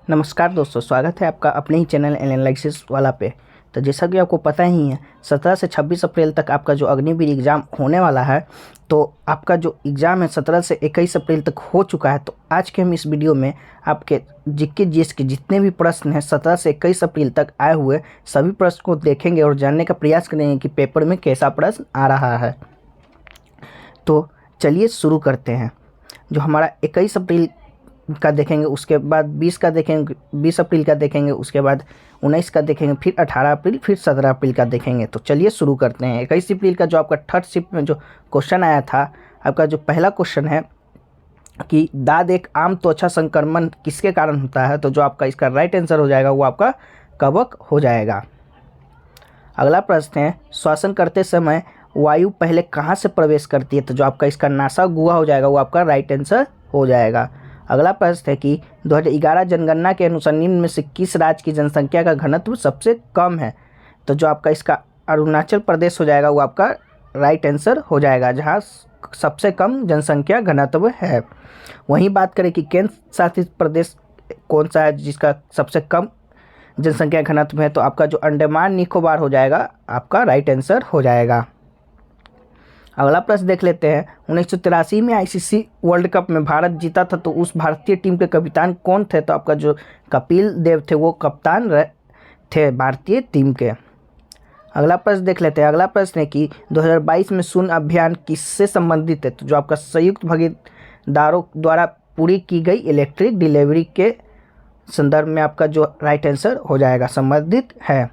नमस्कार दोस्तों, स्वागत है आपका अपने ही चैनल एनालिसिस वाला पे। तो जैसा कि आपको पता ही है 17 से 26 अप्रैल तक आपका जो अग्निवीर एग्ज़ाम होने वाला है। तो आपका जो एग्ज़ाम है 17 से 21 अप्रैल तक हो चुका है। तो आज के हम इस वीडियो में आपके जीके जीएस के जितने भी प्रश्न हैं 17 से 21 अप्रैल तक आए हुए सभी प्रश्न को देखेंगे और जानने का प्रयास करेंगे कि पेपर में कैसा प्रश्न आ रहा है। तो चलिए शुरू करते हैं। जो हमारा 21 अप्रैल का देखेंगे, उसके बाद 20 का देखेंगे, 20 अप्रैल का देखेंगे, उसके बाद 19 का देखेंगे, फिर 18 अप्रैल, फिर 17 अप्रैल का देखेंगे। तो चलिए शुरू करते हैं। 21 अप्रैल का जो आपका थर्ड शिफ्ट में जो क्वेश्चन आया था, आपका जो पहला क्वेश्चन है कि दाद एक आम त्वचा संक्रमण किसके कारण होता है। तो जो आपका इसका राइट आंसर हो जाएगा वो आपका कवक हो जाएगा। अगला प्रश्न है, श्वसन करते समय वायु पहले कहाँ से प्रवेश करती है। तो जो आपका इसका नासा गुहा हो जाएगा वो आपका राइट आंसर हो जाएगा। अगला प्रश्न है कि 2011 जनगणना के अनुसार निम्न में से किस राज्य की जनसंख्या का घनत्व सबसे कम है। तो जो आपका इसका अरुणाचल प्रदेश हो जाएगा वो आपका राइट आंसर हो जाएगा, जहाँ सबसे कम जनसंख्या घनत्व है। वहीं बात करें कि केंद्र शासित प्रदेश कौन सा है जिसका सबसे कम जनसंख्या घनत्व है, तो आपका जो अंडमान निकोबार हो जाएगा आपका राइट आंसर हो जाएगा। अगला प्रश्न देख लेते हैं। 1983 में आईसीसी वर्ल्ड कप में भारत जीता था, तो उस भारतीय टीम के कप्तान कौन थे। तो आपका जो कपिल देव थे वो कप्तान थे भारतीय टीम के। अगला प्रश्न देख लेते हैं। अगला प्रश्न है कि 2022 में शून्य अभियान किससे संबंधित है। तो जो आपका संयुक्त भागीदारों द्वारा पूरी की गई इलेक्ट्रिक डिलीवरी के संदर्भ में आपका जो राइट आंसर हो जाएगा संबंधित है।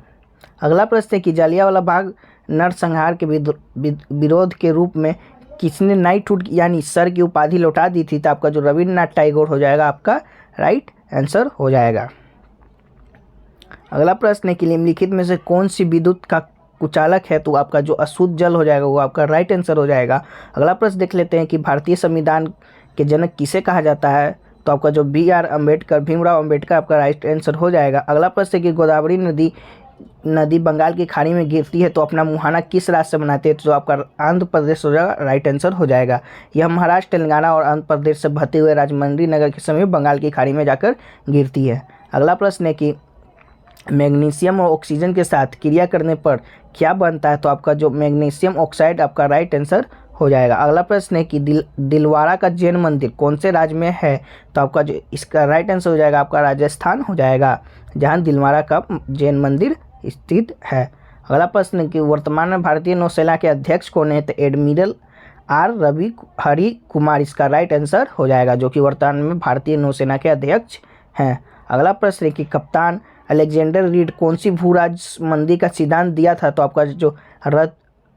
अगला प्रश्न है कि जालियांवाला बाग नरसंहार के विरोध के रूप में किसने नाइटहुड यानी सर की उपाधि लौटा दी थी। तो आपका जो रविन्द्रनाथ टैगोर हो जाएगा आपका राइट आंसर हो जाएगा। अगला प्रश्न है कि निम्नलिखित में से कौन सी विद्युत का कुचालक है। तो आपका जो अशुद्ध जल हो जाएगा वो आपका राइट आंसर हो जाएगा। अगला प्रश्न देख लेते हैं कि भारतीय संविधान के जनक किसे कहा जाता है। तो आपका जो BR अम्बेडकर, भीमराव अम्बेडकर आपका राइट आंसर हो जाएगा। अगला प्रश्न है कि गोदावरी नदी बंगाल की खाड़ी में गिरती है तो अपना मुहाना किस राज्य से बनाती है। तो आपका आंध्र प्रदेश हो जाएगा, राइट आंसर हो जाएगा। यह महाराष्ट्र, तेलंगाना और आंध्र प्रदेश से बहते हुए राजमंड्री नगर के समय बंगाल की खाड़ी में जाकर गिरती है। अगला प्रश्न है कि मैग्नीशियम और ऑक्सीजन के साथ क्रिया करने पर क्या बनता है। तो आपका जो मैग्नीशियम ऑक्साइड आपका राइट आंसर हो जाएगा। अगला प्रश्न है कि दिलवाड़ा का जैन मंदिर कौन से राज्य में है। तो आपका जो इसका राइट आंसर हो जाएगा आपका राजस्थान हो जाएगा, जहाँ दिलवाड़ा का जैन मंदिर स्थित है। अगला प्रश्न है कि वर्तमान में भारतीय नौसेना के अध्यक्ष कौन है। तो एडमिरल R रवि हरि कुमार इसका राइट आंसर हो जाएगा, जो कि वर्तमान में भारतीय नौसेना के अध्यक्ष हैं। अगला प्रश्न है कि कप्तान अलेक्जेंडर रीड कौन सी भूराजमंदी का सिद्धांत दिया था। तो आपका जो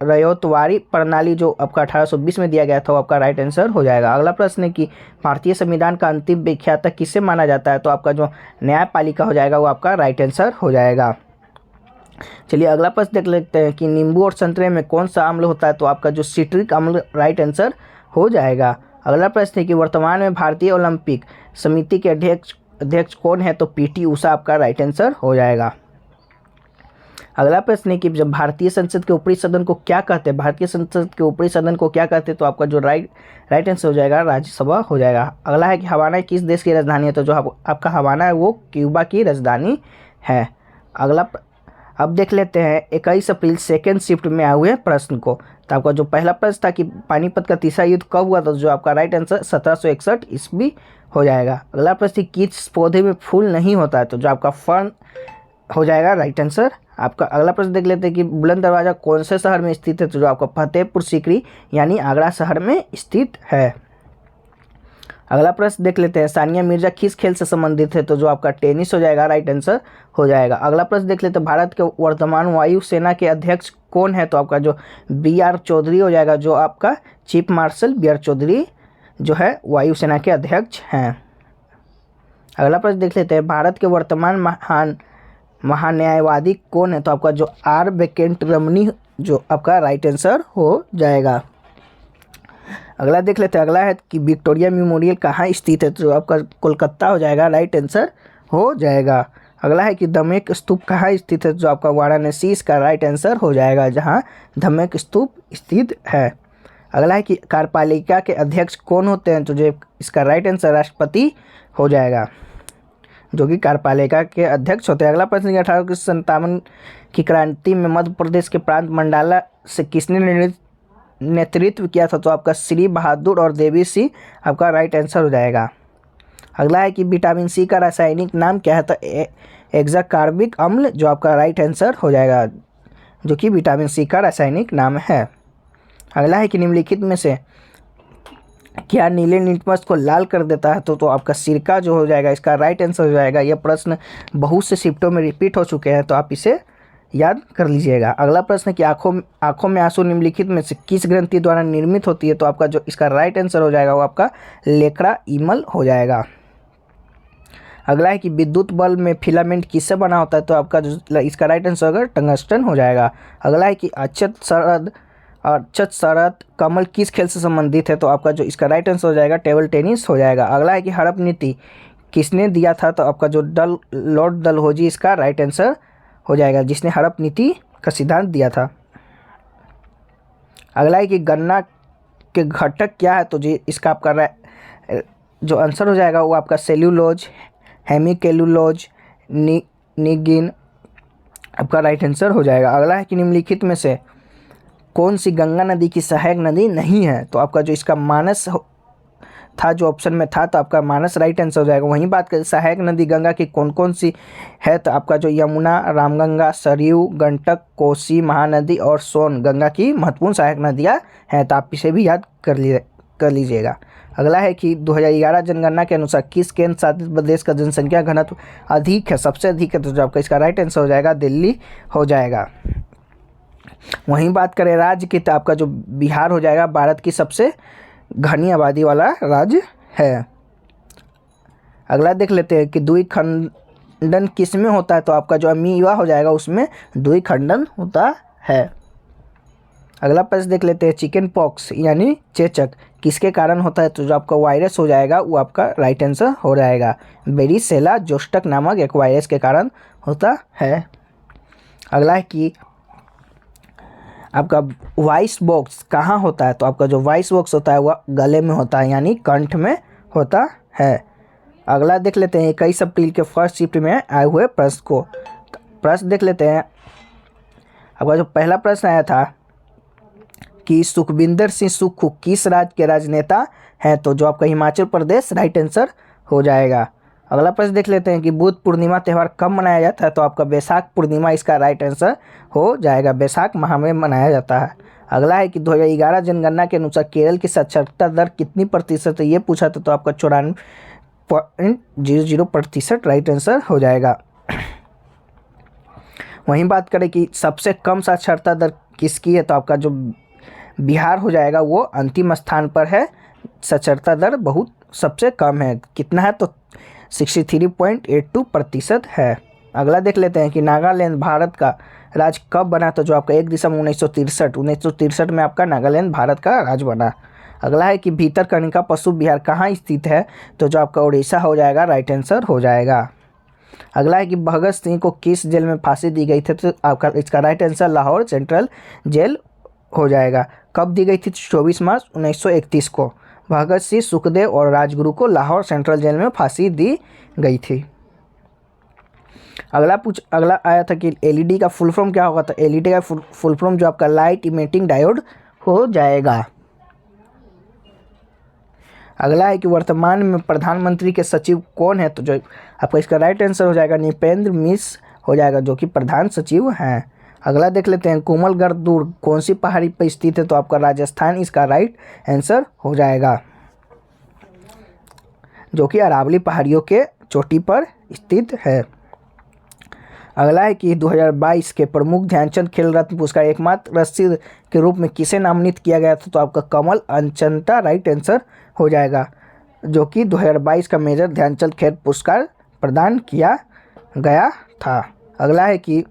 रयतवारी प्रणाली जो आपका 1820 में दिया गया था वो आपका राइट आंसर हो जाएगा। अगला प्रश्न है कि भारतीय संविधान का अंतिम व्याख्याता किसे माना जाता है। तो आपका जो न्यायपालिका हो जाएगा वो आपका राइट आंसर हो जाएगा। चलिए अगला प्रश्न देख लेते हैं कि नींबू और संतरे में कौन सा अम्ल होता है। तो आपका जो सिट्रिक अम्ल राइट आंसर हो जाएगा। अगला प्रश्न है कि वर्तमान में भारतीय ओलंपिक समिति के अध्यक्ष कौन है। तो PT उषा आपका राइट आंसर हो जाएगा। अगला प्रश्न है कि जब भारतीय संसद के ऊपरी सदन को क्या कहते हैं। भारतीय संसद के ऊपरी सदन को क्या कहते हैं। तो आपका जो राइट आंसर हो जाएगा राज्यसभा हो जाएगा। अगला है कि हवाना किस देश की राजधानी है। तो जो आपका हवाना है वो क्यूबा की राजधानी है। अगला अब देख लेते हैं 21 अप्रैल सेकेंड शिफ्ट में आए हुए प्रश्न को। तो आपका जो पहला प्रश्न था कि पानीपत का तीसरा युद्ध कब हुआ था। तो जो आपका राइट आंसर 1761 ईस्वी हो जाएगा। अगला प्रश्न किस पौधे में फूल नहीं होता है। तो जो आपका फर्न हो जाएगा राइट आंसर आपका। अगला प्रश्न देख लेते हैं कि बुलंद दरवाज़ा कौन से शहर में स्थित है। तो जो आपका फतेहपुर सीकरी यानी आगरा शहर में स्थित है। अगला प्रश्न देख लेते हैं सानिया मिर्जा किस खेल से संबंधित है। तो जो आपका टेनिस हो जाएगा, राइट आंसर हो जाएगा। अगला प्रश्न देख लेते हैं भारत के वर्तमान वायु सेना के अध्यक्ष कौन है। तो आपका जो BR चौधरी हो जाएगा, जो आपका चीफ मार्शल BR चौधरी जो है वायुसेना के अध्यक्ष हैं। अगला प्रश्न देख लेते हैं भारत के वर्तमान महान्यायवादी कौन है। तो आपका जो R वेंकटरमणी जो आपका राइट आंसर हो जाएगा। अगला देख लेते हैं। अगला है कि विक्टोरिया मेमोरियल कहाँ स्थित है। तो जो आपका कोलकाता हो जाएगा, राइट आंसर हो जाएगा। अगला है कि धमेक स्तूप कहाँ स्थित है। जो आपका वाराणसी इसका राइट आंसर हो जाएगा, जहाँ धमेक स्तूप स्थित है। अगला है कि कार्यपालिका के अध्यक्ष कौन होते हैं। तो जो इसका राइट आंसर राष्ट्रपति हो जाएगा। जो कि कार्यपालिका के अध्यक्ष होते हैं। अगला प्रश्न 1857 की क्रांति में मध्य प्रदेश के प्रांत मंडाला से किसने नेतृत्व किया था? तो आपका श्री बहादुर और देवी सिंह आपका राइट आंसर हो जाएगा। अगला है कि विटामिन सी का रासायनिक नाम क्या है? तो एक्साकॉर्बिक अम्ल जो आपका राइट आंसर हो जाएगा, जो कि विटामिन सी का रासायनिक नाम है। अगला है कि निम्नलिखित में से क्या नीले लिटमस को लाल कर देता है? तो आपका सिरका जो हो जाएगा इसका राइट आंसर हो जाएगा। यह प्रश्न बहुत से शिफ्टों में रिपीट हो चुके हैं, तो आप इसे याद कर लीजिएगा। अगला प्रश्न कि आंखों में आंसू निम्नलिखित में से किस ग्रंथि द्वारा निर्मित होती है? तो आपका जो इसका राइट आंसर हो जाएगा वो आपका लेक्रा इमल हो जाएगा। अगला है कि विद्युत बल्ब में फिलामेंट किससे बना होता है? तो आपका जो इसका राइट आंसर होगा टंगस्टन हो जाएगा। अगला है कि अक्षत शरद कमल किस खेल से संबंधित है? तो आपका जो इसका राइट आंसर हो जाएगा टेबल टेनिस हो जाएगा। अगला है कि हड़प नीति किसने दिया था? तो आपका जो लॉर्ड डलहौजी इसका राइट आंसर हो जाएगा, जिसने हड़प नीति का सिद्धांत दिया था। अगला है कि गन्ना के घटक क्या है? तो जी इसका आपका जो आंसर हो जाएगा वो आपका सेल्यूलोज, हेमिकेलुलोज, निगिन आपका राइट आंसर हो जाएगा। अगला है कि निम्नलिखित में से कौन सी गंगा नदी की सहायक नदी नहीं है? तो आपका जो इसका मानस था, जो ऑप्शन में था, तो आपका मानस राइट आंसर हो जाएगा। वहीं बात करें सहायक नदी गंगा की कौन कौन सी है? तो आपका जो यमुना, रामगंगा, सरयू, गंडक, कोसी महानदी और सोन गंगा की महत्वपूर्ण सहायक नदियाँ हैं, तो आप इसे भी याद कर लीजिएगा। अगला है कि 2011 जनगणना के अनुसार किस केंद्र शासित प्रदेश का जनसंख्या घनत्व अधिक है, सबसे अधिक है? तो जो आपका इसका राइट आंसर हो जाएगा दिल्ली हो जाएगा। वहीं बात करें राज्य की, तो आपका जो बिहार हो जाएगा भारत की सबसे घनी आबादी वाला राज्य है। अगला देख लेते हैं कि द्विखंडन किस में होता है? तो आपका जो अमीबा हो जाएगा उसमें द्विखंडन होता है। अगला प्रश्न देख लेते हैं चिकन पॉक्स यानी चेचक किसके कारण होता है? तो जो आपका वायरस हो जाएगा वो आपका राइट आंसर हो जाएगा। वेरिसेला जोस्टक नामक एक वायरस के कारण होता है। अगला है कि आपका वॉइस बॉक्स कहाँ होता है? तो आपका जो वॉइस बॉक्स होता है वह गले में होता है, यानी कंठ में होता है। अगला देख लेते हैं 21 अप्रैल के फर्स्ट शिफ्ट में आए हुए प्रश्न को। प्रश्न देख लेते हैं। आपका जो पहला प्रश्न आया था कि सुखविंदर सिंह सुक्खू किस राज्य के राजनेता हैं? तो जो आपका हिमाचल प्रदेश राइट आंसर हो जाएगा। अगला प्रश्न देख लेते हैं कि बुद्ध पूर्णिमा त्यौहार कब मनाया जाता है? तो आपका बैसाख पूर्णिमा इसका राइट आंसर हो जाएगा, बैसाख माह में मनाया जाता है। अगला है कि 2011 जनगणना के अनुसार केरल की साक्षरता दर कितनी प्रतिशत है, ये पूछा था, तो आपका 94.00% राइट आंसर हो जाएगा। वहीं बात करें कि सबसे कम साक्षरता दर किसकी है? तो आपका जो बिहार हो जाएगा वो अंतिम स्थान पर है, साक्षरता दर बहुत सबसे कम है। कितना है? तो 63.82% है। अगला देख लेते हैं कि नागालैंड भारत का राज्य कब बना? तो जो आपका 1 दिसंबर 1963 में आपका नागालैंड भारत का राज्य बना। अगला है कि भीतरकनिका पशु विहार कहाँ स्थित है? तो जो आपका उड़ीसा हो जाएगा, राइट आंसर हो जाएगा। अगला है कि भगत सिंह को किस जेल में फांसी दी गई थी? तो आपका इसका right answer Lahore central jail हो जाएगा। कब दी गई थी? 24 मार्च 1931 को भगत सिंह, सुखदेव और राजगुरु को लाहौर सेंट्रल जेल में फांसी दी गई थी। अगला आया था कि एलईडी का फुल फॉर्म क्या होगा? तो एलईडी का फुल फॉर्म जो आपका लाइट इमिटिंग डायोड हो जाएगा। अगला है कि वर्तमान में प्रधानमंत्री के सचिव कौन है? तो जो आपका इसका राइट आंसर हो जाएगा नृपेंद्र मिश्र हो जाएगा, जो कि प्रधान सचिव हैं। अगला देख लेते हैं कोमलगढ़ दुर्ग कौन सी पहाड़ी पर स्थित है? तो आपका राजस्थान इसका राइट आंसर हो जाएगा, जो कि अरावली पहाड़ियों के चोटी पर स्थित है। अगला है कि 2022 के प्रमुख ध्यानचंद खेल रत्न पुरस्कार एकमात्र रस्सी के रूप में किसे नामित किया गया था? तो आपका कमल अंचंता राइट आंसर हो जाएगा, जो कि 2022 का मेजर ध्यानचंद खेल पुरस्कार प्रदान किया गया था। अगला है कि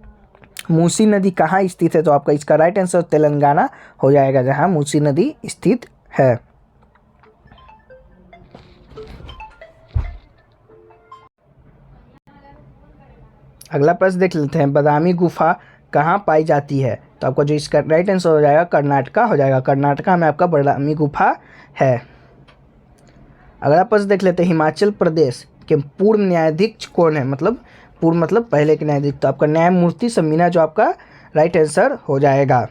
मूसी नदी कहाँ स्थित है? तो आपका इसका राइट आंसर तेलंगाना हो जाएगा, जहाँ मूसी नदी स्थित है। अगला प्रश्न देख लेते हैं बादामी गुफा कहाँ पाई जाती है? तो आपका जो इसका राइट आंसर हो जाएगा कर्नाटका हो जाएगा, कर्नाटका में आपका बादामी गुफा है। अगला प्रश्न देख लेते हैं हिमाचल प्रदेश के पूर्व न्यायाधीश कौन है, मतलब पूर्व मतलब पहले के न्यायाधीश, तो आपका न्यायमूर्ति समीना जो आपका राइट आंसर हो जाएगा।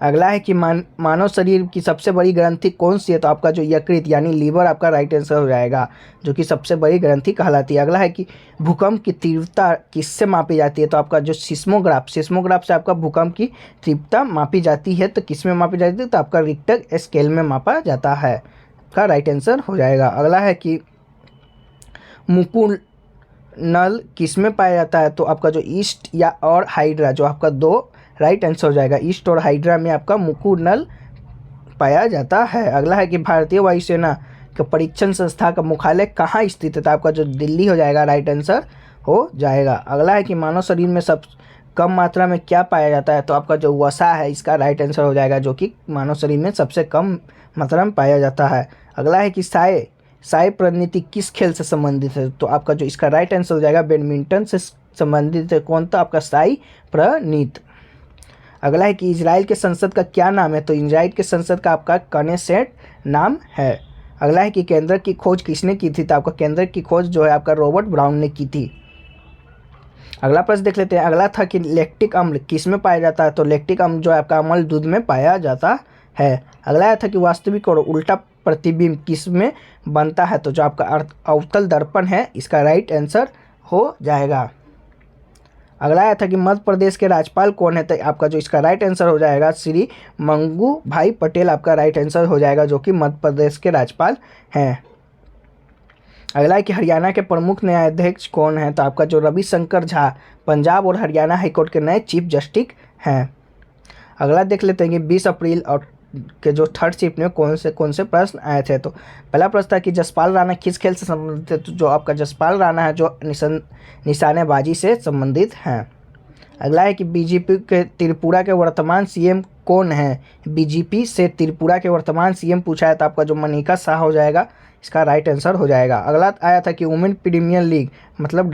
अगला है कि मानव शरीर की सबसे बड़ी ग्रंथि कौन सी है, तो आपका जो यकृत यानी लीवर आपका राइट आंसर हो जाएगा, जो कि सबसे बड़ी ग्रंथि कहलाती है। अगला है कि भूकंप की तीव्रता किससे मापी जाती है, तो आपका जो सिस्मोग्राफ से आपका भूकंप की तीव्रता मापी जाती है, तो किस में मापी जाती है, तो आपका रिक्टर स्केल में मापा जाता है, का राइट आंसर हो जाएगा। अगला है कि मुकुल नल किस में पाया जाता है, तो आपका जो ईस्ट या और हाइड्रा, जो आपका दो राइट आंसर हो जाएगा। ईस्ट और हाइड्रा में आपका मुकुल नल पाया जाता है। अगला है कि भारतीय वायुसेना के परीक्षण संस्था का मुख्यालय कहाँ स्थित है, तो आपका जो दिल्ली हो जाएगा, राइट आंसर हो जाएगा। अगला है कि मानव शरीर में सब कम मात्रा में क्या पाया जाता है, तो आपका जो वसा है इसका राइट आंसर हो जाएगा, जो कि मानव शरीर में सबसे कम मात्रा में पाया जाता है। अगला है कि साय प्रणीति किस खेल से संबंधित है, तो आपका जो इसका राइट आंसर हो जाएगा बैडमिंटन से संबंधित है। कौन, तो आपका साई प्रणीत। अगला है कि इजराइल के संसद का क्या नाम है, तो इजराइल के संसद का आपका कनेसेट नाम है। अगला है कि केंद्र की खोज किसने की थी, तो आपका केंद्र की खोज जो है आपका रॉबर्ट ब्राउन ने की थी। अगला प्रश्न देख लेते हैं। अगला था कि लैक्टिक अम्ल किस में पाया जाता है, तो लैक्टिक अम्ल जो है आपका अम्ल दूध में पाया जाता है। अगला था कि वास्तविक और उल्टा प्रतिबिंब किस में बनता है, तो जो आपका अवतल दर्पण है इसका राइट आंसर हो जाएगा। अगला आया था कि मध्य प्रदेश के राज्यपाल कौन है, तो आपका जो इसका राइट आंसर हो जाएगा श्री मंगू भाई पटेल आपका राइट आंसर हो जाएगा, जो कि मध्य प्रदेश के राज्यपाल हैं। अगला है कि हरियाणा के प्रमुख न्यायाधीश कौन है, तो आपका जो रविशंकर झा पंजाब और हरियाणा हाईकोर्ट के नए चीफ जस्टिस हैं। अगला देख लेते हैं कि 20 अप्रैल और के जो थर्ड शिफ्ट में कौन से प्रश्न आए थे। तो पहला प्रश्न था कि जसपाल राणा किस खेल से संबंधित है, तो जो आपका जसपाल राणा है जो निशानेबाजी से संबंधित हैं। अगला है कि बीजेपी के त्रिपुरा के वर्तमान सीएम कौन है, बीजेपी से त्रिपुरा के वर्तमान सीएम पूछा है, तो आपका जो मनिका शाह हो जाएगा इसका राइट आंसर हो जाएगा। अगला आया था कि वुमेन प्रीमियर लीग मतलब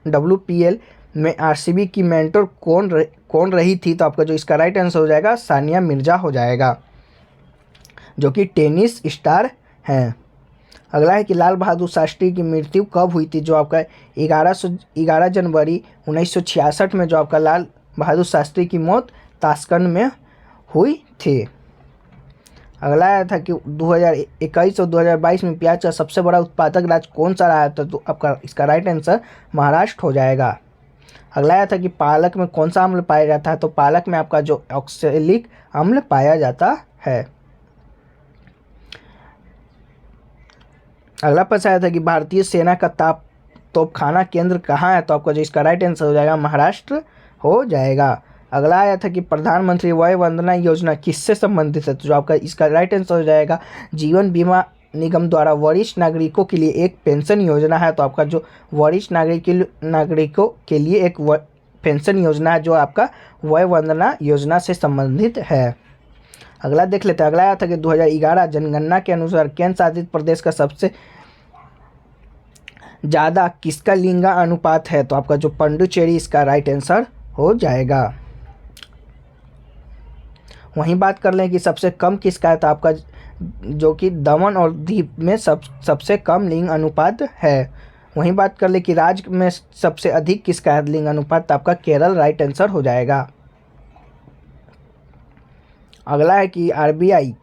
WPL में आरसीबी की मेंटर कौन रही थी, तो आपका जो इसका राइट आंसर हो जाएगा सानिया मिर्जा हो जाएगा, जो कि टेनिस स्टार हैं। अगला है कि लाल बहादुर शास्त्री की मृत्यु कब हुई थी, जो आपका 11 जनवरी 1966 में जो आपका लाल बहादुर शास्त्री की मौत ताशकंद में हुई थी। अगला आया था कि 2021 और 2022 में प्याज का सबसे बड़ा उत्पादक राज्य कौन सा रहा था, तो आपका इसका राइट आंसर महाराष्ट्र हो जाएगा। अगला आया था कि पालक में कौन सा अम्ल पाया जाता है, तो पालक में आपका जो ऑक्सैलिक अम्ल पाया जाता है। अगला प्रश्न आया था कि भारतीय सेना का तोपखाना केंद्र कहाँ है, तो आपका जो इसका राइट आंसर हो जाएगा महाराष्ट्र हो जाएगा। अगला आया था कि प्रधानमंत्री वय वंदना योजना किससे संबंधित है, तो जो आपका इसका राइट आंसर हो जाएगा जीवन बीमा निगम द्वारा वरिष्ठ नागरिकों के लिए एक पेंशन योजना है, तो आपका जो वरिष्ठ नागरिकों के लिए एक पेंशन योजना है जो आपका वय वंदना योजना से संबंधित है। अगला देख लेते हैं। अगला आया था कि 2011 जनगणना के अनुसार केंद्र शासित प्रदेश का सबसे ज़्यादा किसका लिंगा अनुपात है, तो आपका जो पुडुचेरी इसका राइट आंसर हो जाएगा। वहीं बात कर लें कि सबसे कम किसका है, तो आपका जो कि दमन और दीव में सबसे कम लिंग अनुपात है। वहीं बात कर ले कि राज्य में सबसे अधिक किसका है लिंग अनुपात, तो आपका केरल राइट आंसर हो जाएगा। अगला है कि आरबीआई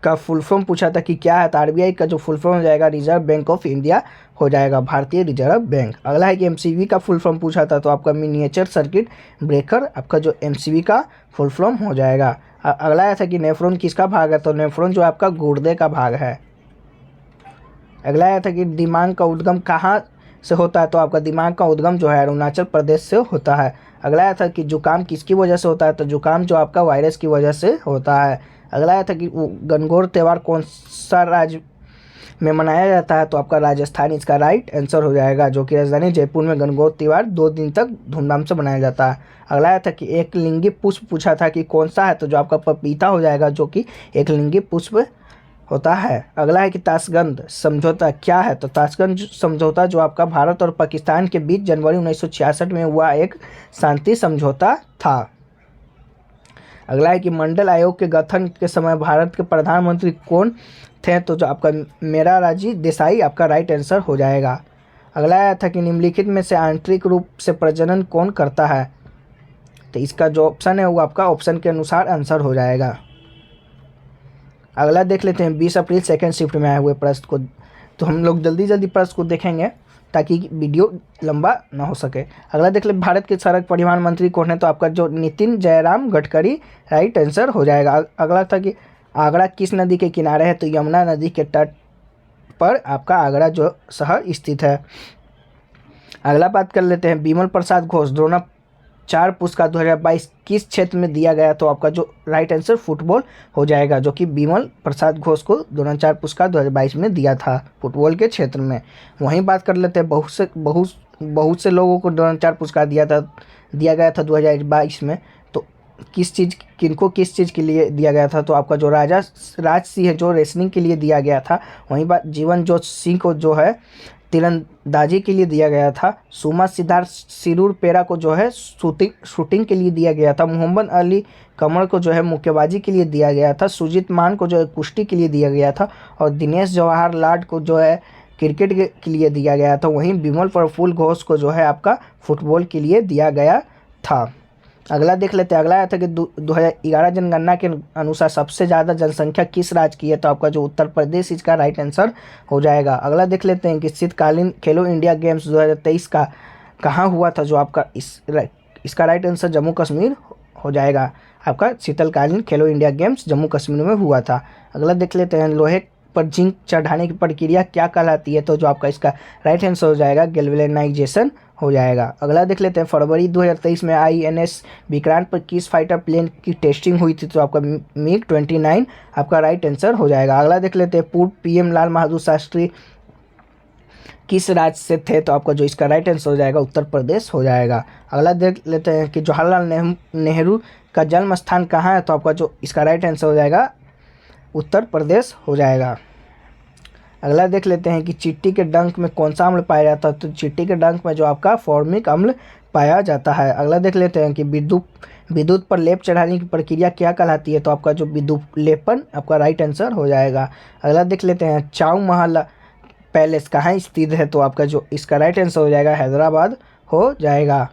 का फुल फॉर्म पूछा था कि क्या है, तो आरबीआई का जो फुल फॉर्म हो जाएगा रिजर्व बैंक ऑफ इंडिया हो जाएगा, भारतीय रिजर्व बैंक। अगला है कि एमसीबी का फुल फॉर्म पूछा था, तो आपका मिनिएचर सर्किट ब्रेकर आपका जो एमसीबी का फुल फॉर्म हो जाएगा। अगला आया था कि नेफ्रॉन किसका भाग है, तो नेफ्रॉन जो आपका गुर्दे का भाग है। अगला आया था कि दिमाग का उद्गम कहाँ से होता है, तो आपका दिमाग का उद्गम जो है अरुणाचल प्रदेश से होता है। अगला आया था कि जुकाम किसकी वजह से होता है, तो जुकाम जो आपका वायरस की वजह से होता है। अगला आया था कि गणगौर त्यौहार कौन सा राज्य में मनाया जाता है, तो आपका राजस्थान इसका राइट आंसर हो जाएगा, जो कि राजधानी जयपुर में गणगौर त्यौहार 2 दिन तक धूमधाम से मनाया जाता है। अगला आया था कि एक लिंगी पुष्प पूछा था कि कौन सा है, तो जो आपका पपीता हो जाएगा, जो कि एक लिंगी पुष्प होता है। अगला है कि ताशकंद समझौता क्या है, तो ताशकंद समझौता जो आपका भारत और पाकिस्तान के बीच जनवरी 1966 में हुआ एक शांति समझौता था। अगला है कि मंडल आयोग के गठन के समय भारत के प्रधानमंत्री कौन थे, तो जो आपका मोरारजी देसाई आपका राइट आंसर हो जाएगा। अगला आया था कि निम्नलिखित में से आंतरिक रूप से प्रजनन कौन करता है, तो इसका जो ऑप्शन है वो आपका ऑप्शन के अनुसार आंसर हो जाएगा। अगला देख लेते हैं 20 अप्रैल सेकंड शिफ्ट में आए हुए प्रश्न को, तो हम लोग जल्दी जल्दी प्रश्न को देखेंगे ताकि वीडियो लंबा ना हो सके। अगला देख ले भारत के सड़क परिवहन मंत्री कौन है, तो आपका जो नितिन जयराम गडकरी राइट आंसर हो जाएगा। अगला था कि आगरा किस नदी के किनारे है, तो यमुना नदी के तट पर आपका आगरा जो शहर स्थित है। अगला बात कर लेते हैं बिमल प्रसाद घोष द्रोणाचार्य पुरस्कार 2022 किस क्षेत्र में दिया गया, तो आपका जो राइट आंसर फुटबॉल हो जाएगा, जो कि बिमल प्रसाद घोष को द्रोणाचार्य पुरस्कार 2022 में दिया था फुटबॉल के क्षेत्र में। वहीं बात कर लेते हैं बहुत से लोगों को द्रोणाचार्य पुरस्कार दिया गया था 2022 में, तो किस चीज़ के लिए दिया गया था, तो आपका जो राज सिंह है जो रेसलिंग के लिए दिया गया था। वहीं बात जीवन जोत सिंह को जो है तीरंदाजी के लिए दिया गया था। सुमा सिद्धार्थ सिरूर पेरा को जो है शूटिंग के लिए दिया गया था। मोहम्मद अली कमर को जो है मुक्केबाजी के लिए दिया गया था। सुजीत मान को जो है कुश्ती के लिए दिया गया था। और दिनेश जवाहर लाल को जो है क्रिकेट के लिए दिया गया था। वहीं बिमल प्रफुल्ल घोष को जो है आपका फुटबॉल के लिए दिया गया था। अगला देख लेते हैं। अगला आया था कि 2011 जनगणना के अनुसार सबसे ज़्यादा जनसंख्या किस राज्य की है, तो आपका जो उत्तर प्रदेश इसका राइट आंसर हो जाएगा। अगला देख लेते हैं कि शीतकालीन खेलो इंडिया गेम्स 2023 का कहाँ हुआ था, जो आपका इसका राइट आंसर जम्मू कश्मीर हो जाएगा। आपका शीतकालीन खेलो इंडिया गेम्स जम्मू कश्मीर में हुआ था। अगला देख लेते हैं लोहे पर जिंक चढ़ाने की प्रक्रिया क्या कहलाती है, तो जो आपका इसका राइट आंसर हो जाएगा गैल्वेनाइजेशन हो जाएगा। अगला देख लेते हैं फरवरी 2023 में INS विक्रांत पर किस फाइटर प्लेन की टेस्टिंग हुई थी, तो आपका MiG-29 आपका राइट आंसर हो जाएगा। अगला देख लेते हैं पूर्व PM लाल बहादुर शास्त्री किस राज्य से थे, तो आपका जो इसका राइट आंसर हो जाएगा उत्तर प्रदेश हो जाएगा। अगला देख लेते हैं कि जवाहरलाल नेहरू का जन्म स्थान कहाँ है, तो आपका जो इसका राइट आंसर हो जाएगा उत्तर प्रदेश हो जाएगा। अगला देख लेते हैं कि चींटी के डंक में कौन सा अम्ल पाया जाता है, तो चींटी के डंक में जो आपका फॉर्मिक अम्ल पाया जाता है। अगला देख लेते हैं कि विद्युत पर लेप चढ़ाने की प्रक्रिया क्या कहलाती है, तो आपका जो विद्युत लेपन आपका राइट आंसर हो जाएगा। अगला देख लेते हैं चाऊ महल पैलेस कहाँ स्थित है, तो आपका जो इसका राइट आंसर हो जाएगा हैदराबाद हो जाएगा।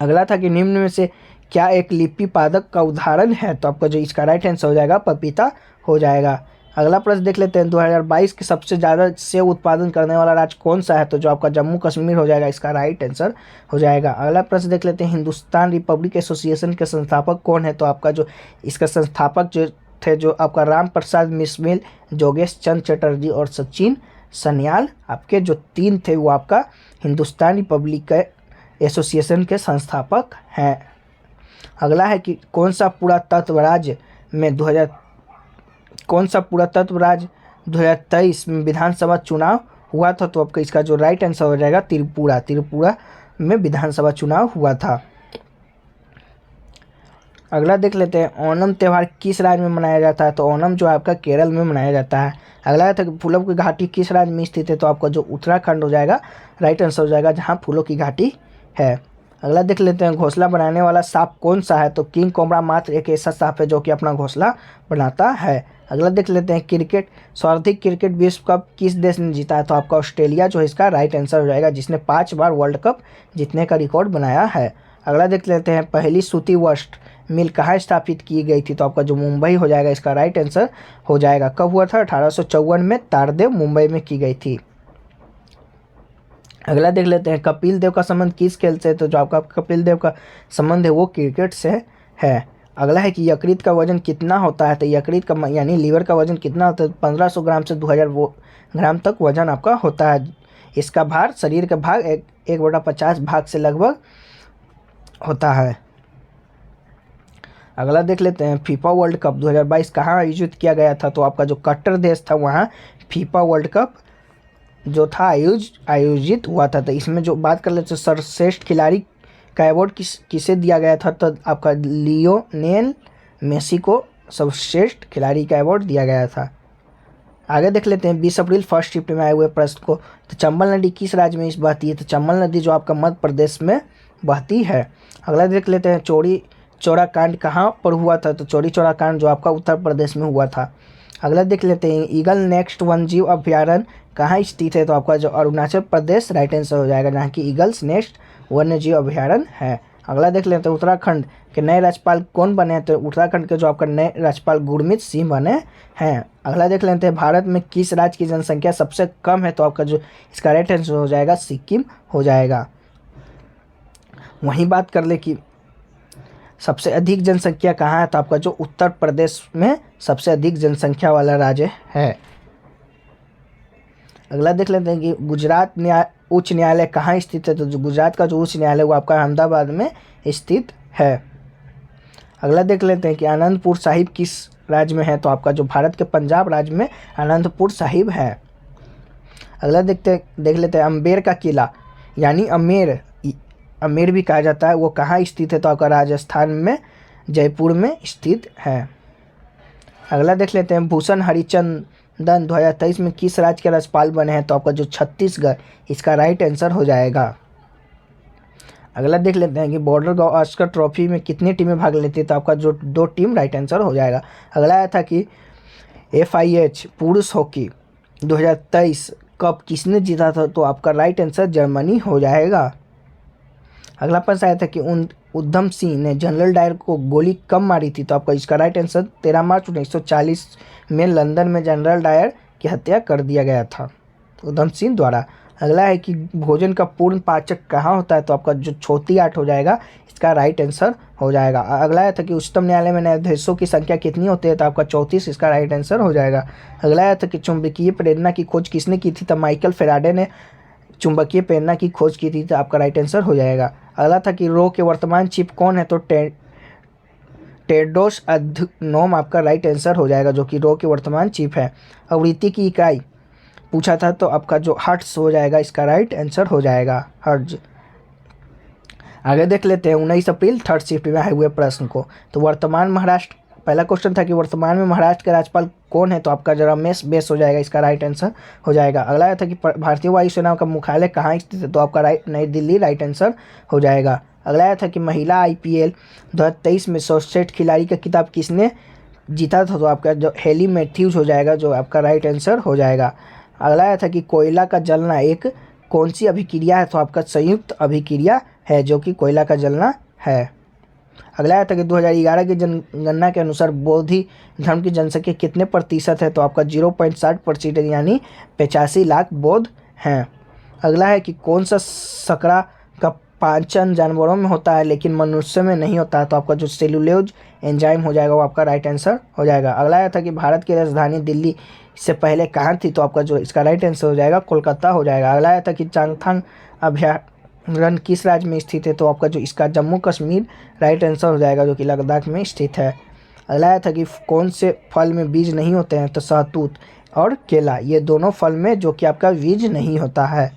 अगला था कि निम्न में से क्या एक लिपि पादप का उदाहरण है, तो आपका जो इसका राइट आंसर हो जाएगा पपीता हो जाएगा। अगला प्रश्न देख लेते हैं 2022 के सबसे ज़्यादा सेब उत्पादन करने वाला राज्य कौन सा है, तो जो आपका जम्मू कश्मीर हो जाएगा, इसका राइट आंसर हो जाएगा। अगला प्रश्न देख लेते हैं हिंदुस्तान रिपब्लिक एसोसिएशन के संस्थापक कौन है, तो आपका जो इसका संस्थापक जो थे जो आपका राम प्रसाद बिस्मिल, जोगेश चंद्र चटर्जी और सचिन सन्याल आपके जो 3 थे वो आपका हिंदुस्तान रिपब्लिक एसोसिएशन के संस्थापक हैं। अगला है कि कौन सा पुरातत्व राज्य 2023 में विधानसभा चुनाव हुआ था, तो आपका इसका जो राइट आंसर हो जाएगा त्रिपुरा में विधानसभा चुनाव हुआ था। अगला देख लेते हैं ओणम त्यौहार किस राज्य में मनाया जाता है, तो ओणम जो है आपका केरल में मनाया जाता है। अगला है कि फूलों की घाटी किस राज्य में स्थित है, तो आपका जो उत्तराखंड हो जाएगा राइट आंसर हो जाएगा, जहाँ फूलों की घाटी है। अगला देख लेते हैं घोंसला बनाने वाला सांप कौन सा है, तो किंग कोबरा मात्र एक ऐसा सांप है जो कि अपना घोंसला बनाता है। अगला देख लेते हैं सर्वाधिक क्रिकेट विश्व कप किस देश ने जीता है, तो आपका ऑस्ट्रेलिया जो है इसका राइट आंसर हो जाएगा, जिसने 5 बार वर्ल्ड कप जीतने का रिकॉर्ड बनाया है। अगला देख लेते हैं पहली सूती वस्त्र मिल कहाँ स्थापित की गई थी, तो आपका जो मुंबई हो जाएगा, इसका राइट आंसर हो जाएगा। कब हुआ था, 1854 में तारदेव मुंबई में की गई थी। अगला देख लेते हैं कपिल देव का संबंध किस खेल से, तो जो आपका कपिल देव का संबंध है वो क्रिकेट से है। अगला है कि यकृत का वजन कितना होता है, तो यकृत का यानी लीवर का वजन कितना होता है, 1500 ग्राम से 2000 ग्राम तक वजन आपका होता है। इसका भार शरीर का भाग 1/50 भाग से लगभग होता है। अगला देख लेते हैं फीफा वर्ल्ड कप 2022 कहाँ आयोजित किया गया था, तो आपका जो कतर देश था वहाँ फीफा वर्ल्ड कप जो था आयोजित हुआ था। तो इसमें जो बात कर लेते हैं सर्वश्रेष्ठ खिलाड़ी का अवार्ड किसे दिया गया था, तो आपका लियोनेल मेसी को सर्वश्रेष्ठ खिलाड़ी का अवार्ड दिया गया था। आगे देख लेते हैं 20 अप्रैल फर्स्ट शिफ्ट में आए हुए प्रश्न को, तो चंबल नदी किस राज्य में बहती है, तो चंबल नदी जो आपका मध्य प्रदेश में बहती है। अगला देख लेते हैं चौरा कांड कहाँ पर हुआ था? तो चौरी चौरा कांड जो आपका उत्तर प्रदेश में हुआ था। अगला देख लेते हैं, ईगल नेस्ट वन्यजीव अभयारण्य कहाँ स्थित है? तो आपका जो अरुणाचल प्रदेश राइट आंसर हो जाएगा, जहाँ की ईगल्स नेस्ट वन्यजीव अभयारण्य है। अगला देख लेते हैं, उत्तराखंड के नए राज्यपाल कौन बने हैं? तो उत्तराखंड के जो आपका नए राज्यपाल गुरमीत सिंह बने हैं। अगला देख लेते हैं, भारत में किस राज्य की जनसंख्या सबसे कम है? तो आपका जो इसका राइट आंसर हो जाएगा सिक्किम हो जाएगा। वहीं बात कर ले कि सबसे अधिक जनसंख्या कहाँ है? तो आपका जो उत्तर प्रदेश में सबसे अधिक जनसंख्या वाला राज्य है। अगला देख लेते हैं कि गुजरात उच्च न्यायालय कहाँ स्थित है? तो जो गुजरात का जो उच्च न्यायालय वो आपका अहमदाबाद में स्थित है। अगला देख लेते हैं कि आनंदपुर साहिब किस राज्य में है? तो आपका जो भारत के पंजाब राज्य में आनंदपुर साहिब है। अगला देख लेते हैं, अम्बेर का किला यानी अमेर भी कहा जाता है, वो कहाँ स्थित है? तो आपका राजस्थान में जयपुर में स्थित है। अगला देख लेते हैं, भूषण हरिचंदन 2023 में किस राज्य के राज्यपाल बने हैं? तो आपका जो छत्तीसगढ़ इसका राइट आंसर हो जाएगा। अगला देख लेते हैं कि बॉर्डर गावस्कर ट्रॉफी में कितनी टीमें भाग लेती है? तो आपका जो 2 टीम राइट आंसर हो जाएगा। अगला आया था कि FIH पुरुष हॉकी 2023 कप किसने जीता था? तो आपका राइट आंसर जर्मनी हो जाएगा। अगला प्रश्न आया था कि उधम सिंह ने जनरल डायर को गोली कब मारी थी? तो आपका इसका राइट आंसर 13 मार्च 1940 में लंदन में जनरल डायर की हत्या कर दिया गया था उधम सिंह द्वारा। अगला है कि भोजन का पूर्ण पाचक कहाँ होता है? तो आपका जो छोटी आठ हो जाएगा, इसका राइट आंसर हो जाएगा। अगला है था कि उच्चतम न्यायालय में न्यायाधीशों की संख्या कितनी होती है? तो आपका 34, इसका राइट आंसर हो जाएगा। अगला है था कि चुंबकीय प्रेरणा की खोज किसने की थी? तो माइकल फेराडे ने चुंबकीय प्रेरणा की खोज की थी, तो आपका राइट आंसर हो जाएगा। अगला था कि रो के वर्तमान चीफ कौन है? तो टेड्रोस अधनोम आपका राइट आंसर हो जाएगा, जो कि रो के वर्तमान चीफ है। आवृत्ति की इकाई पूछा था, तो आपका जो हर्ट्ज हो जाएगा, इसका राइट आंसर हो जाएगा हर्ट्ज। आगे देख लेते हैं 19 अप्रैल थर्ड शिफ्ट में आए हुए प्रश्न को। तो वर्तमान महाराष्ट्र, पहला क्वेश्चन था कि वर्तमान में महाराष्ट्र के राज्यपाल कौन है? तो आपका जो रमेश बैस हो जाएगा, इसका राइट आंसर हो जाएगा। अगला था कि भारतीय वायुसेना का मुख्यालय कहाँ स्थित है? तो आपका नई दिल्ली राइट आंसर हो जाएगा। अगला था कि महिला IPL 2023 में सर्वश्रेष्ठ खिलाड़ी का खिताब किसने जीता था? तो आपका जो हेली मैथ्यूज हो जाएगा, जो आपका राइट आंसर हो जाएगा। अगला था कि कोयला का जलना एक कौन सी अभिक्रिया है? तो आपका संयुक्त अभिक्रिया है, जो कि कोयला का जलना है। अगला आया था कि 2011 की जनगणना के अनुसार बौद्ध धर्म की जनसंख्या कितने प्रतिशत है? तो आपका 0.60% यानी 85 लाख बौद्ध हैं। अगला है कि कौन सा शकरा का पाचन जानवरों में होता है लेकिन मनुष्य में नहीं होता है? तो आपका जो सेलुलोज एंजाइम हो जाएगा, वो आपका राइट आंसर हो जाएगा। अगला आया था कि भारत की राजधानी दिल्ली से पहले कहाँ थी? तो आपका जो इसका राइट आंसर हो जाएगा कोलकाता हो जाएगा। अगला आया था कि चांगथांग अभयारण्य किस राज्य में स्थित है? तो आपका जो इसका जम्मू कश्मीर राइट आंसर हो जाएगा, जो कि लद्दाख में स्थित है। अगला आया था कि कौन से फल में बीज नहीं होते हैं? तो सहतूत और केला, ये दोनों फल में जो कि आपका बीज नहीं होता है।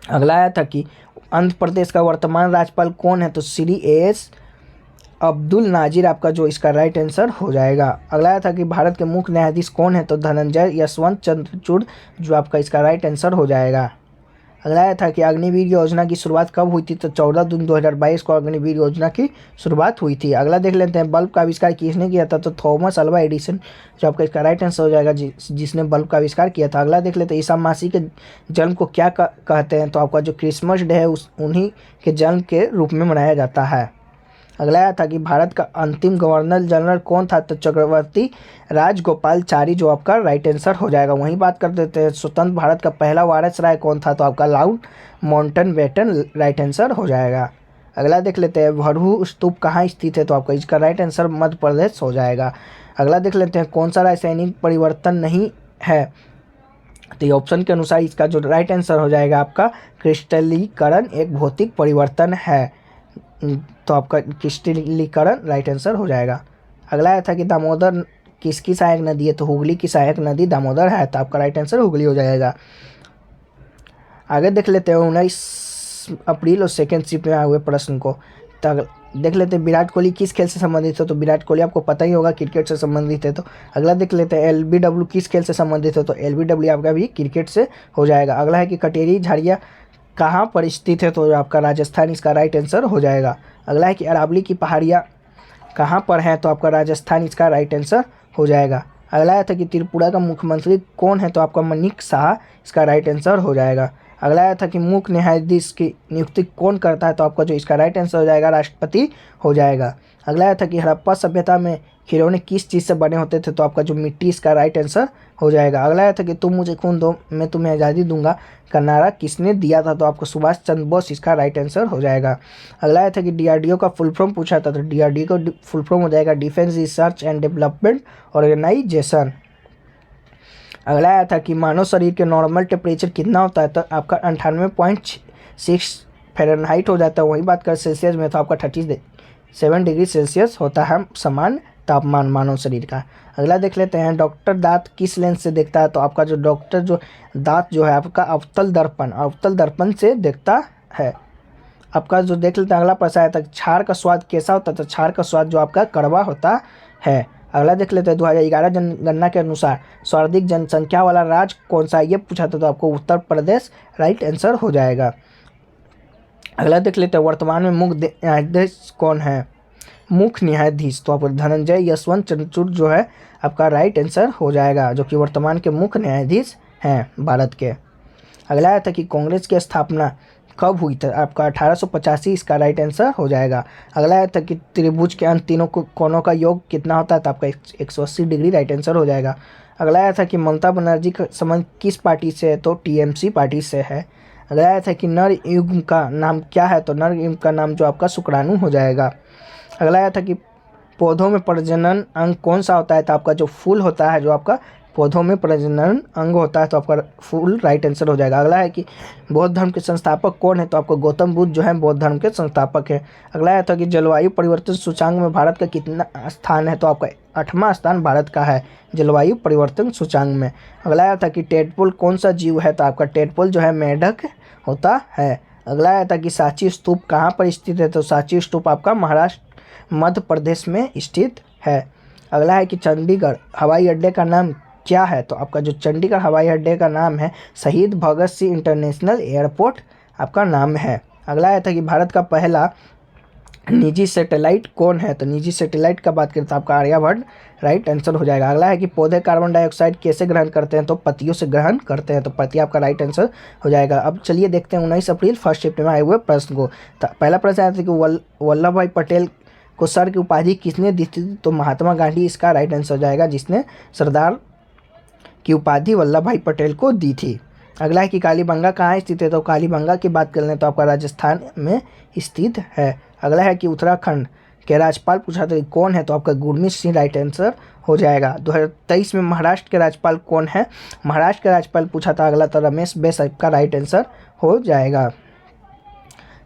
अगला आया था कि आंध्र प्रदेश का वर्तमान राज्यपाल कौन है? तो श्री AS अब्दुल नाजिर आपका जो इसका राइट आंसर हो जाएगा। अगला आया था कि भारत के मुख्य न्यायाधीश कौन है? तो धनंजय यशवंत चंद्रचूड़, जो आपका इसका राइट आंसर हो जाएगा। अगला आया था कि अग्निवीर योजना की शुरुआत कब हुई थी? तो 14 जून 2022 को अग्निवीर योजना की शुरुआत हुई थी। अगला देख लेते हैं, बल्ब का आविष्कार किसने किया था? तो थॉमस अल्वा एडिसन, जो आपका इसका राइट आंसर हो जाएगा, जिसने बल्ब का आविष्कार किया था। अगला देख लेते हैं, ईसा मसीह के जन्म को क्या कहते हैं? तो आपका जो क्रिसमस डे है उन्हीं के जन्म के रूप में मनाया जाता है। अगला आया था कि भारत का अंतिम गवर्नर जनरल कौन था? तो चक्रवर्ती राजगोपालचारी, जो आपका राइट आंसर हो जाएगा। वहीं बात कर देते हैं, स्वतंत्र भारत का पहला वायसराय कौन था? तो आपका लॉर्ड माउंटबेटन राइट आंसर हो जाएगा। अगला देख लेते हैं, भरहू स्तूप कहाँ स्थित है? तो आपका इसका राइट आंसर मध्य प्रदेश हो जाएगा। अगला देख लेते हैं, कौन सा रासायनिक परिवर्तन नहीं है? तो ये ऑप्शन के अनुसार इसका जो राइट आंसर हो जाएगा आपका क्रिस्टलीकरण एक भौतिक परिवर्तन है, तो आपका क्रिस्टलीकरण राइट आंसर हो जाएगा। अगला आया था कि दामोदर किसकी सहायक नदी है? तो हुगली की सहायक नदी दामोदर है, तो आपका राइट आंसर हुगली हो जाएगा। आगे देख लेते हैं 19 अप्रैल और सेकेंड शिफ्ट में आए हुए प्रश्न को। तो देख लेते हैं, विराट कोहली किस खेल से संबंधित है? तो विराट कोहली आपको पता ही होगा क्रिकेट से संबंधित है। तो अगला देख लेते हैं, LBW किस खेल से संबंधित है? तो LBW आपका भी क्रिकेट से हो जाएगा। अगला है कि कटेरी झाड़िया कहाँ पर स्थित है, तो आपका राजस्थान इसका राइट आंसर हो जाएगा। अगला है कि अरावली की पहाड़ियाँ कहाँ पर हैं, तो आपका राजस्थान इसका राइट आंसर हो जाएगा। अगला आया था कि त्रिपुरा का मुख्यमंत्री कौन है, तो आपका मनिक शाह इसका राइट आंसर हो जाएगा। अगला आया था कि मुख्य न्यायाधीश की नियुक्ति कौन करता है, तो आपका जो इसका राइट आंसर हो जाएगा राष्ट्रपति हो जाएगा। अगला आया था कि हड़प्पा सभ्यता में खिलौने किस चीज़ से बने होते थे, तो आपका जो मिट्टी इसका राइट आंसर हो जाएगा। अगला आया था कि तुम मुझे खून दो मैं तुम्हें आज़ादी दूंगा का नारा किसने दिया था, तो आपको सुभाष चंद्र बोस इसका राइट आंसर हो जाएगा। अगला आया था कि डीआरडीओ का फुल फॉर्म पूछा था, तो डीआरडीओ का फुल फॉर्म हो जाएगा defence research and development organisation. अगला आया था कि मानव शरीर के नॉर्मल टेम्परेचर कितना होता है, तो आपका 98.6 फ़ारेनहाइट हो जाता है। वही बात कर सेल्सियस में, तो आपका 37 डिग्री सेल्सियस होता है सामान्य तापमान मानव शरीर का। अगला देख लेते हैं, डॉक्टर दांत किस लेंस से देखता है, तो आपका जो डॉक्टर जो दांत जो है आपका अवतल दर्पण से देखता है। आपका जो देख लेते हैं अगला प्रश्न आया था, क्षार का स्वाद कैसा होता है, तो क्षार का स्वाद जो आपका कड़वा होता है। अगला देख लेते हैं, 2011 जनगणना के अनुसार सर्वाधिक जनसंख्या वाला राज्य कौन सा है, ये पूछा था, तो आपको उत्तर प्रदेश राइट आंसर हो जाएगा। अगला देख लेते हैं, वर्तमान में मुख्य न्यायाधीश कौन है, मुख्य न्यायाधीश, तो आपको धनंजय यशवंत चंद्रचूड़ जो है आपका राइट आंसर हो जाएगा, जो कि वर्तमान के मुख्य न्यायाधीश हैं भारत के। अगला आया था कि कांग्रेस की स्थापना कब हुई थी, आपका 1885 इसका राइट आंसर हो जाएगा। अगला आया था कि त्रिभुज के अंत तीनों कोनों का योग कितना होता है, तो आपका 180 डिग्री राइट आंसर हो जाएगा। अगला आया था कि ममता बनर्जी का संबंध किस पार्टी से है, तो टीएमसी पार्टी से है। अगला आया था कि नर युग्म का नाम क्या है, तो नर युग्म का नाम जो आपका शुक्राणु हो जाएगा। अगला आया था कि पौधों में प्रजनन अंग कौन सा होता है, तो आपका जो फूल होता है, जो आपका पौधों में प्रजनन अंग होता है, तो आपका फूल राइट आंसर हो जाएगा। अगला है कि बौद्ध धर्म के संस्थापक कौन है, तो आपको गौतम बुद्ध जो है बौद्ध धर्म के संस्थापक है। अगला है था कि जलवायु परिवर्तन सूचांक में भारत का कितना स्थान है, तो आपका 8वां स्थान भारत का है जलवायु परिवर्तन सूचांक में। अगला आया था कि टेडपोल कौन सा जीव है, तो आपका टेडपोल जो है मेढक होता है। अगला आया था कि सांची स्तूप कहाँ पर स्थित है, तो सांची स्तूप आपका महाराष्ट्र मध्य प्रदेश में स्थित है। अगला है कि चंडीगढ़ हवाई अड्डे का नाम क्या है, तो आपका जो चंडीगढ़ हवाई अड्डे का नाम है शहीद भगत सिंह इंटरनेशनल एयरपोर्ट आपका नाम है। अगला आया था कि भारत का पहला निजी सैटेलाइट कौन है, तो निजी सैटेलाइट का बात करें तो आपका आर्यभट्ट राइट आंसर हो जाएगा। अगला है कि पौधे कार्बन डाइऑक्साइड कैसे ग्रहण करते हैं, तो पत्तियों से ग्रहण करते हैं, तो पत्ती आपका राइट आंसर हो जाएगा। अब चलिए देखते हैं 19 अप्रैल फर्स्ट शिफ्ट में आए हुए प्रश्न को। पहला प्रश्न आया था कि वल्लभ भाई पटेल को सर की उपाधि किसने दी थी, तो महात्मा गांधी इसका राइट आंसर हो जाएगा, जिसने सरदार की उपाधि वल्लभ भाई पटेल को दी थी। अगला है कि कालीबंगा कहाँ स्थित है, तो कालीबंगा की बात कर लें तो आपका राजस्थान में स्थित है। अगला है कि उत्तराखंड के राज्यपाल पूछा था कौन है, तो आपका गुरमीत सिंह राइट आंसर हो जाएगा। 2023 में महाराष्ट्र के राज्यपाल कौन है, महाराष्ट्र के राज्यपाल पूछा था अगला, तो रमेश बैस का राइट आंसर हो जाएगा।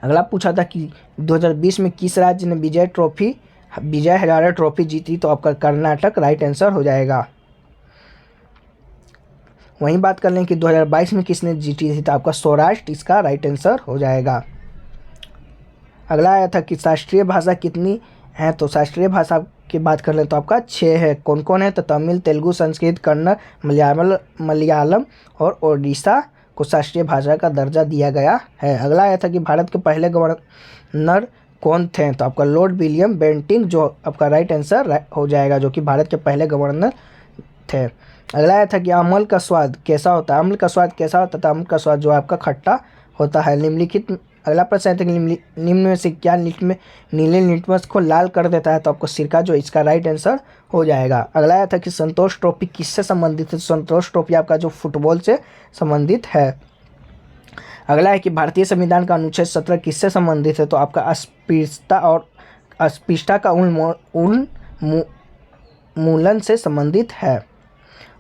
अगला पूछा था कि 2020 में किस राज्य ने विजय हजारे ट्रॉफी जीती, तो आपका कर्नाटक राइट आंसर हो जाएगा। वहीं बात कर लें कि 2022 में किसने जीती थी, तो आपका सौराष्ट्र इसका राइट आंसर हो जाएगा। अगला आया था कि शास्त्रीय भाषा कितनी है, तो शास्त्रीय भाषा की बात कर लें तो आपका 6 है। कौन कौन है, तो तमिल, तेलुगु, संस्कृत, कन्नड़, मलयालम और ओडिशा को शास्त्रीय भाषा का दर्जा दिया गया है। अगला आया था कि भारत के पहले गवर्नर कौन थे, तो आपका लॉर्ड विलियम बेंटिंक जो आपका राइट आंसर हो जाएगा, जो कि भारत के पहले गवर्नर थे। अगला आया था कि अम्ल का स्वाद कैसा होता है, अम्ल का स्वाद कैसा होता है, तो अम्ल का स्वाद जो आपका खट्टा होता है। निम्नलिखित अगला प्रश्न है कि निम्न में से क्या नीले लिटमस को लाल कर देता है, तो आपको सिरका जो इसका राइट आंसर हो जाएगा। अगला आया था कि संतोष ट्रॉफी किससे संबंधित है, संतोष ट्रॉफी आपका जो फुटबॉल से संबंधित है। अगला है कि भारतीय संविधान का अनुच्छेद 17 किससे संबंधित है, तो आपका अस्पृश्यता का उन्मूलन से संबंधित है।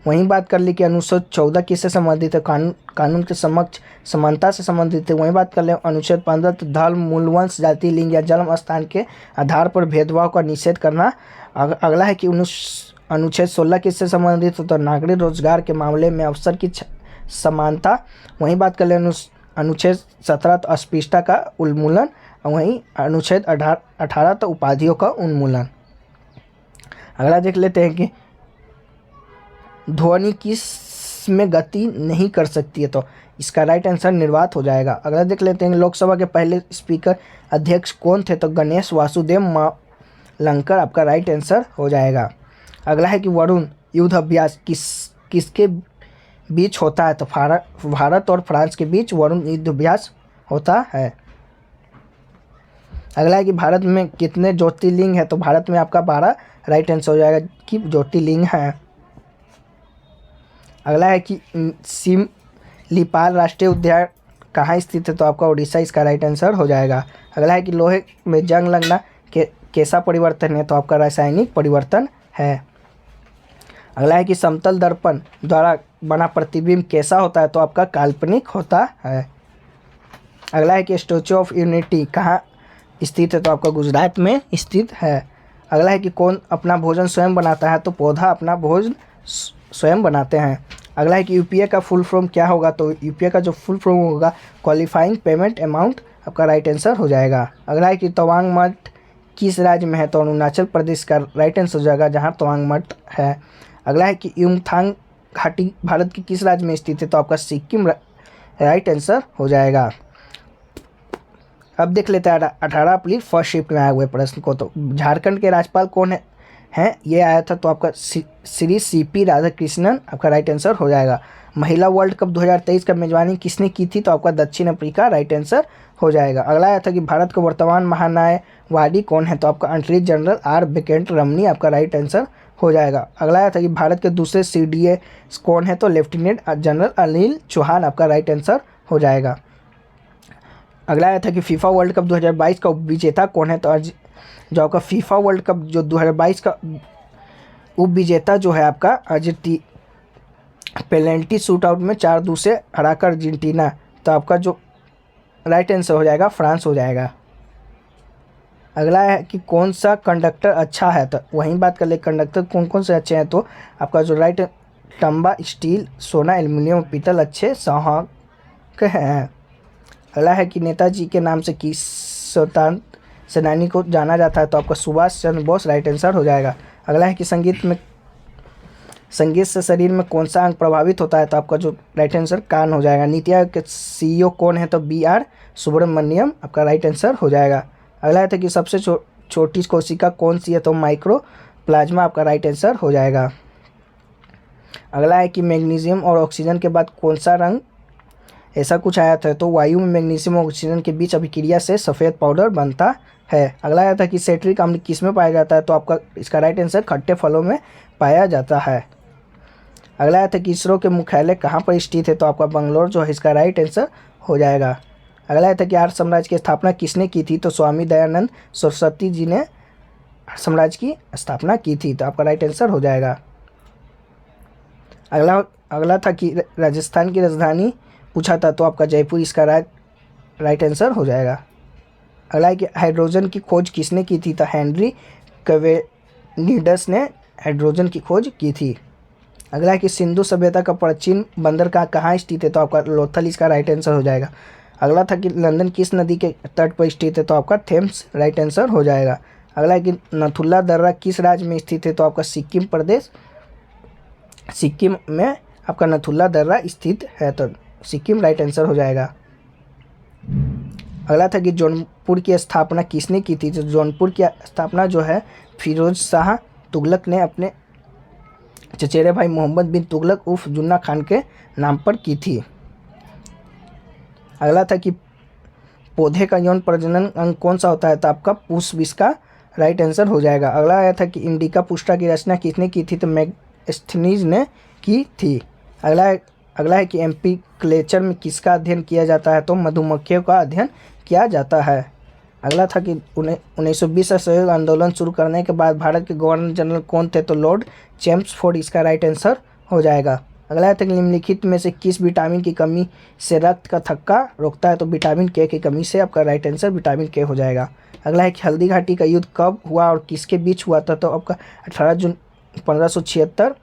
वहीं बात कर ली कि अनुच्छेद 14 किससे संबंधित है, कानून के समक्ष समानता से संबंधित है। वहीं बात कर ले अनुच्छेद 15 तो धर्म, मूल, वंश, जाति, लिंग या जन्म स्थान के आधार पर भेदभाव का निषेध करना। अगला है कि अनुच्छेद 16 किससे संबंधित है, तो नागरिक रोजगार के मामले में अवसर की समानता। वहीं बात कर ले अनुच्छेद 17 तो अस्पृश्यता का उन्मूलन। वहीं अनुच्छेद 18 तो उपाधियों का उन्मूलन। अगला देख लेते हैं कि ध्वनि किस इसमें गति नहीं कर सकती है, तो इसका राइट आंसर निर्वात हो जाएगा। अगला देख लेते हैं, लोकसभा के पहले स्पीकर अध्यक्ष कौन थे, तो गणेश वासुदेव मावलंकर आपका राइट आंसर हो जाएगा। अगला है कि वरुण युद्ध अभ्यास किसके बीच होता है, तो भारत और फ्रांस के बीच वरुण युद्ध अभ्यास होता है। अगला है कि भारत में कितने ज्योतिर्लिंग है, तो भारत में आपका 12 राइट आंसर हो जाएगा कि ज्योतिर्लिंग है। अगला है कि सिमलीपाल राष्ट्रीय उद्यान कहाँ स्थित है, तो आपका उड़ीसा इसका राइट आंसर हो जाएगा। अगला है कि लोहे में जंग लगना कैसा परिवर्तन है, तो आपका रासायनिक परिवर्तन है। अगला है कि समतल दर्पण द्वारा बना प्रतिबिंब कैसा होता है, तो आपका काल्पनिक होता है। अगला है कि स्टैच्यू ऑफ यूनिटी कहाँ स्थित है, तो आपका गुजरात में स्थित है। अगला है कि कौन अपना भोजन स्वयं बनाता है, तो पौधा अपना भोजन स्वयं बनाते हैं। अगला है कि यूपीए का फुल फॉर्म क्या होगा, तो यूपीए का जो फुल फॉर्म होगा क्वालिफाइंग पेमेंट अमाउंट आपका राइट आंसर हो जाएगा। अगला है कि तवांग मठ किस राज्य में है, तो अरुणाचल प्रदेश का राइट आंसर हो जाएगा जहाँ तवांग मठ है। अगला है कि युमथांग घाटी भारत के किस राज्य में स्थित है, तो आपका सिक्किम राइट आंसर हो जाएगा। अब देख लेते हैं 18 अप्रैल फर्स्ट शिफ्ट में आए हुए प्रश्न को, तो झारखंड के राज्यपाल कौन है ये आया था, तो आपका श्री सीपी राधाकृष्णन आपका राइट आंसर हो जाएगा। महिला वर्ल्ड कप 2023 का मेजबानी किसने की थी, तो आपका दक्षिण अफ्रीका राइट आंसर हो जाएगा। अगला आया था कि भारत का वर्तमान महान्यायवादी कौन है, तो आपका अटॉर्नी जनरल आर वेंकट रमनी आपका राइट आंसर हो जाएगा। अगला आया था कि भारत के दूसरे सीडीए कौन है, तो लेफ्टिनेंट जनरल अनिल चौहान आपका राइट आंसर हो जाएगा। अगला आया था कि फीफा वर्ल्ड कप 2022 का उपविजेता कौन है, तो जो आपका फीफा वर्ल्ड कप जो 2022 का उपविजेता जो है आपका पेनल्टी शूट आउट में 4-2 से हराकर अर्जेंटीना, तो आपका जो राइट आंसर हो जाएगा फ्रांस हो जाएगा। अगला है कि कौन सा कंडक्टर अच्छा है, तो वहीं बात कर ले कंडक्टर कौन कौन से अच्छे हैं, तो आपका जो राइट तांबा, स्टील, सोना, एल्युमिनियम, पीतल अच्छे संवाहक हैं। अगला है कि नेताजी के नाम से किस स्वतंत्रता सेनानी को जाना जाता है, तो आपका सुभाष चंद्र बोस राइट आंसर हो जाएगा। अगला है कि संगीत से शरीर में कौन सा अंग प्रभावित होता है, तो आपका जो राइट आंसर कान हो जाएगा। नीति आयोग के सीईओ कौन है, तो BR सुब्रमण्यम आपका राइट आंसर हो जाएगा। अगला है कि सबसे छोटी कोशिका कौन सी है, तो माइक्रो प्लाज्मा आपका राइट आंसर हो जाएगा। अगला है कि मैग्नीशियम और ऑक्सीजन के बाद कौन सा रंग ऐसा कुछ आया था, तो वायु में मैग्नीशियम और ऑक्सीजन के बीच अभिक्रिया से सफ़ेद पाउडर बनता है। अगला आया था कि सेट्रिक अम्ल किस में पाया जाता है, तो आपका इसका राइट आंसर खट्टे फलों में पाया जाता है। अगला आया था कि इसरो के मुख्यालय कहाँ पर स्थित है, तो आपका बंगलोर जो है इसका राइट आंसर हो जाएगा। अगला आया था कि आर्य साम्राज्य की स्थापना किसने की थी, तो स्वामी दयानंद सरस्वती जी ने आर्य साम्राज्य की स्थापना की थी, तो आपका राइट आंसर हो जाएगा। अगला था कि राजस्थान की राजधानी पूछा था, तो आपका जयपुर इसका राइट आंसर हो जाएगा। अगला है कि हाइड्रोजन की खोज किसने की थी, तो हेनरी कैवेंडिश ने हाइड्रोजन की खोज की थी। अगला है कि सिंधु सभ्यता का प्राचीन बंदर कहाँ स्थित है, तो आपका लोथल इसका राइट आंसर हो जाएगा। अगला था कि लंदन किस नदी के तट पर स्थित है, तो आपका थेम्स राइट आंसर हो जाएगा। अगला है कि नथुला दर्रा किस राज्य में स्थित है, तो आपका सिक्किम प्रदेश, सिक्किम में आपका नथुला दर्रा स्थित है, तो सिक्किम राइट आंसर हो जाएगा। अगला था कि जौनपुर की स्थापना किसने की थी, तो जौनपुर की स्थापना जो है फिरोज शाह तुगलक ने अपने चचेरे भाई मोहम्मद बिन तुगलक उर्फ जुन्ना खान के नाम पर की थी। अगला था कि पौधे का यौन प्रजनन अंग कौन सा होता है, तो आपका पुष्प इसका राइट आंसर हो जाएगा। अगला आया था कि इंडिका पुष्टा की रचना किसने की थी, तो मैगस्थनीज ने की थी। अगला है कि एमपी कल्चर में किसका अध्ययन किया जाता है, तो मधुमक्खियों का अध्ययन किया जाता है। अगला था कि 1920 असहयोग आंदोलन शुरू करने के बाद भारत के गवर्नर जनरल कौन थे, तो लॉर्ड चैम्सफोर्ड इसका राइट आंसर हो जाएगा। अगला है कि निम्नलिखित में से किस विटामिन की कमी से रक्त का थक्का रोकता है, तो विटामिन के की कमी से आपका राइट आंसर विटामिन के हो जाएगा। अगला है कि हल्दी घाटी का युद्ध कब हुआ और किसके बीच हुआ था, तो आपका 18 जून 1576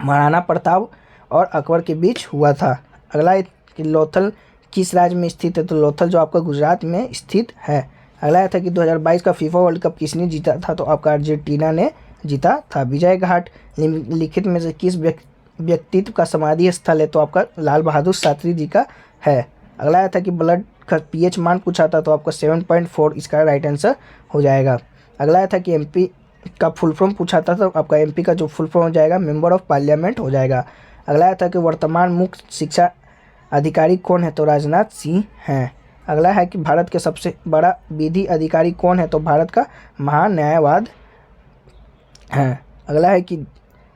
महाराणा प्रताप और अकबर के बीच हुआ था। अगला है कि लोथल किस राज्य में स्थित है, तो लोथल जो आपका गुजरात में स्थित है। अगला था कि 2022 का फीफा वर्ल्ड कप किसने जीता था, तो आपका अर्जेंटीना ने जीता था। विजय घाट निम्नलिखित में से किस व्यक्तित्व का समाधि स्थल है तो आपका लाल बहादुर शास्त्री जी का है। अगला आया था कि ब्लड का पीएच मान पूछा था तो आपका 7.4 इसका राइट आंसर हो जाएगा। अगला आया था कि एमपी का फुल फॉर्म पूछा था तो आपका एमपी का जो फुल फॉर्म हो जाएगा मेंबर ऑफ पार्लियामेंट हो जाएगा। अगला आया था कि वर्तमान मुख्य शिक्षा अधिकारी कौन है तो राजनाथ सिंह हैं। अगला है कि भारत के सबसे बड़ा विधि अधिकारी कौन है तो भारत का महान्यायवाद है। अगला है कि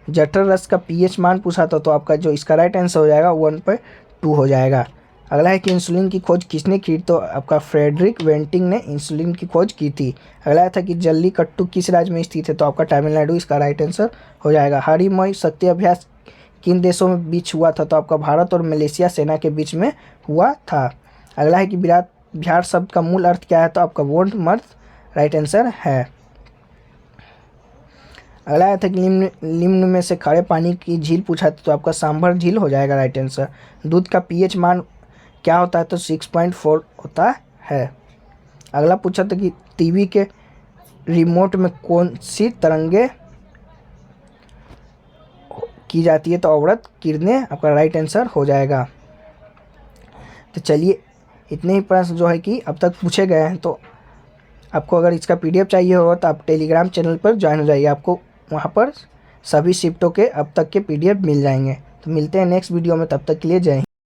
जठर रस का पीएच मान पूछा था तो आपका जो इसका राइट आंसर हो जाएगा 1.2 हो जाएगा। अगला है कि इंसुलिन की खोज किसने की तो आपका फ्रेडरिक वेंटिंग ने इंसुलिन की खोज की थी। अगला था कि जल्लीकट्टू किस राज्य में स्थित है तो आपका तमिलनाडु इसका राइट आंसर हो जाएगा। हरिमय शक्ति अभ्यास किन देशों में बीच हुआ था तो आपका भारत और मलेशिया सेना के बीच में हुआ था। अगला है कि विराट बिहार शब्द का मूल अर्थ क्या है तो आपका वोंड मर्द राइट आंसर है। अगला आया था कि निम्न में से खारे पानी की झील पूछा था तो आपका सांभर झील हो जाएगा राइट आंसर। दूध का पीएच मान क्या होता है तो 6.4 होता है। अगला पूछा था कि टीवी के रिमोट में कौन सी तरंगे की जाती है तो अवरत किरणें आपका राइट आंसर हो जाएगा। तो चलिए इतने ही प्रश्न जो है कि अब तक पूछे गए हैं, तो आपको अगर इसका पीडीएफ चाहिए होगा तो आप टेलीग्राम चैनल पर ज्वाइन हो जाइए, आपको वहाँ पर सभी शिफ्टों के अब तक के पीडीएफ मिल जाएंगे। तो मिलते हैं नेक्स्ट वीडियो में, तब तक के लिए जय हिंद।